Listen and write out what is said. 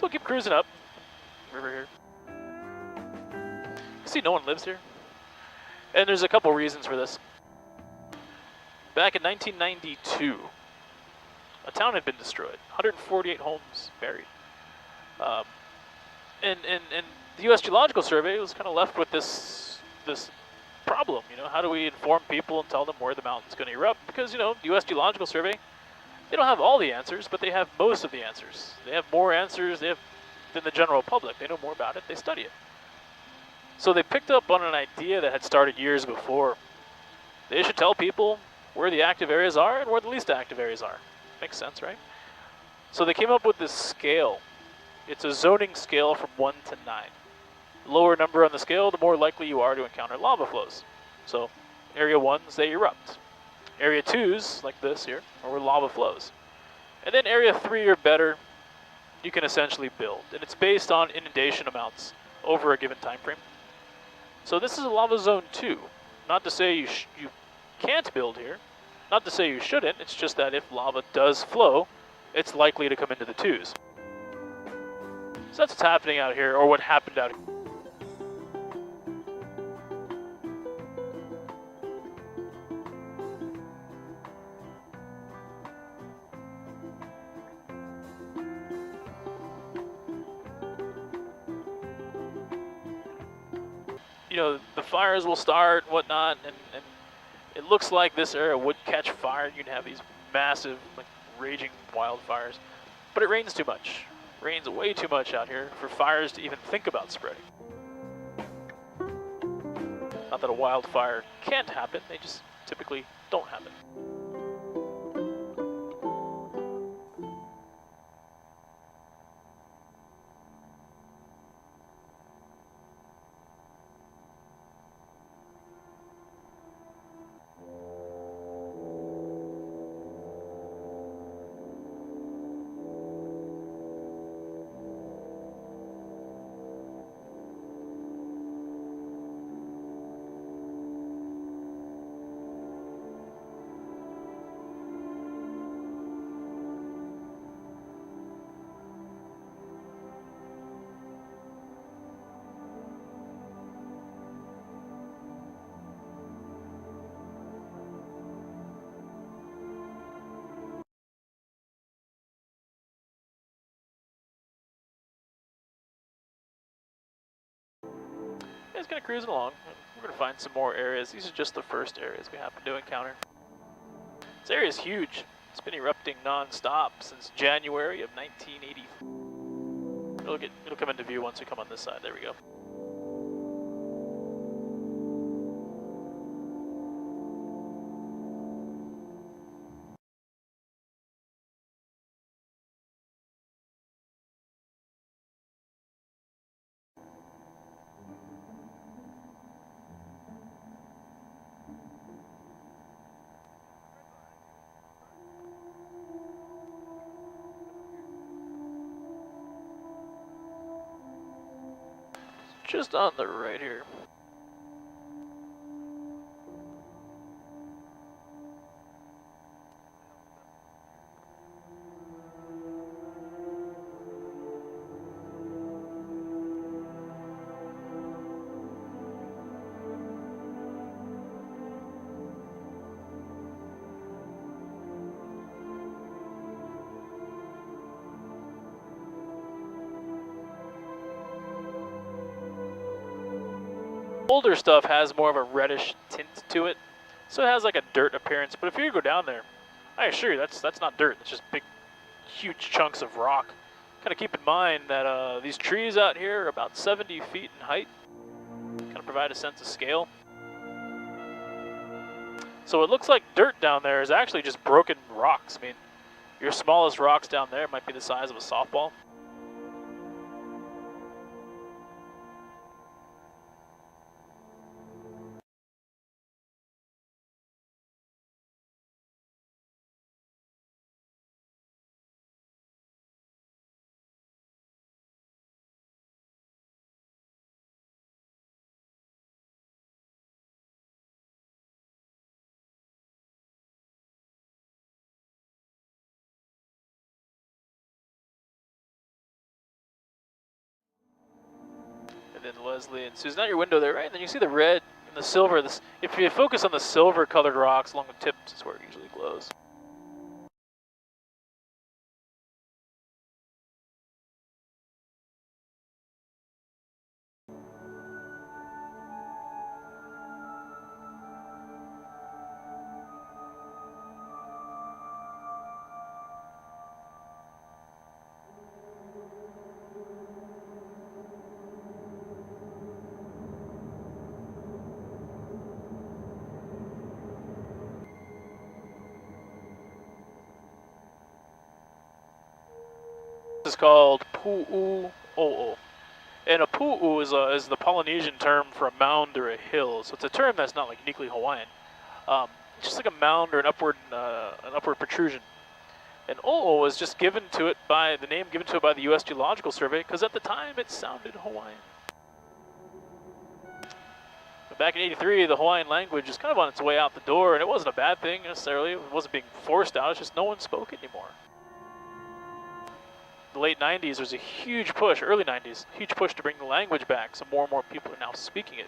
we'll keep cruising up. River here. See, no one lives here. And there's a couple reasons for this. Back in 1992, a town had been destroyed. 148 homes buried. And the U.S. Geological Survey was kind of left with this problem. You know, how do we inform people and tell them where the mountain's going to erupt? Because, you know, the U.S. Geological Survey, they don't have all the answers, but they have most of the answers. They have more answers than the general public. They know more about it. They study it. So they picked up on an idea that had started years before. They should tell people where the active areas are and where the least active areas are. Makes sense, right? So they came up with this scale. It's a zoning scale from 1 to 9. The lower number on the scale, the more likely you are to encounter lava flows. So area 1s, they erupt. Area 2s, like this here, are where lava flows. And then area 3 or better, you can essentially build. And it's based on inundation amounts over a given time frame. So this is a lava zone 2. Not to say you can't build here. Not to say you shouldn't. It's just that if lava does flow, it's likely to come into the 2s. So that's what's happening out here, or what happened out here. You know, the fires will start and whatnot, and it looks like this area would catch fire. You'd have these massive, like, raging wildfires. But it rains too much. It rains way too much out here for fires to even think about spreading. Not that a wildfire can't happen, they just typically don't happen. It's kind of cruising along. We're going to find some more areas. These are just the first areas we happen to encounter. This area is huge. It's been erupting non-stop since January of 1980. It'll come into view once we come on this side. There we go. Just on the right here. Older stuff has more of a reddish tint to it, so it has like a dirt appearance. But if you go down there, I assure you that's not dirt. It's just big, huge chunks of rock. Kind of keep in mind that these trees out here are about 70 feet in height. Kind of provide a sense of scale. So what looks like dirt down there is actually just broken rocks. I mean, your smallest rocks down there might be the size of a softball. Leslie and Susan, at your window there, right? And then you see the red and the silver. If you focus on the silver colored rocks along the tips, is where it usually glows. This is called Pu'u O'o. And a pu'u is the Polynesian term for a mound or a hill. So it's a term that's not like uniquely Hawaiian. It's just like a mound or an upward protrusion. And O'o is just given to it by the name given to it by the U.S. Geological Survey because at the time it sounded Hawaiian. But back in '83, the Hawaiian language is kind of on its way out the door, and it wasn't a bad thing necessarily. It wasn't being forced out. It's just no one spoke it anymore. The late 90s, there's a huge push, early 90s, huge push to bring the language back, so more and more people are now speaking it.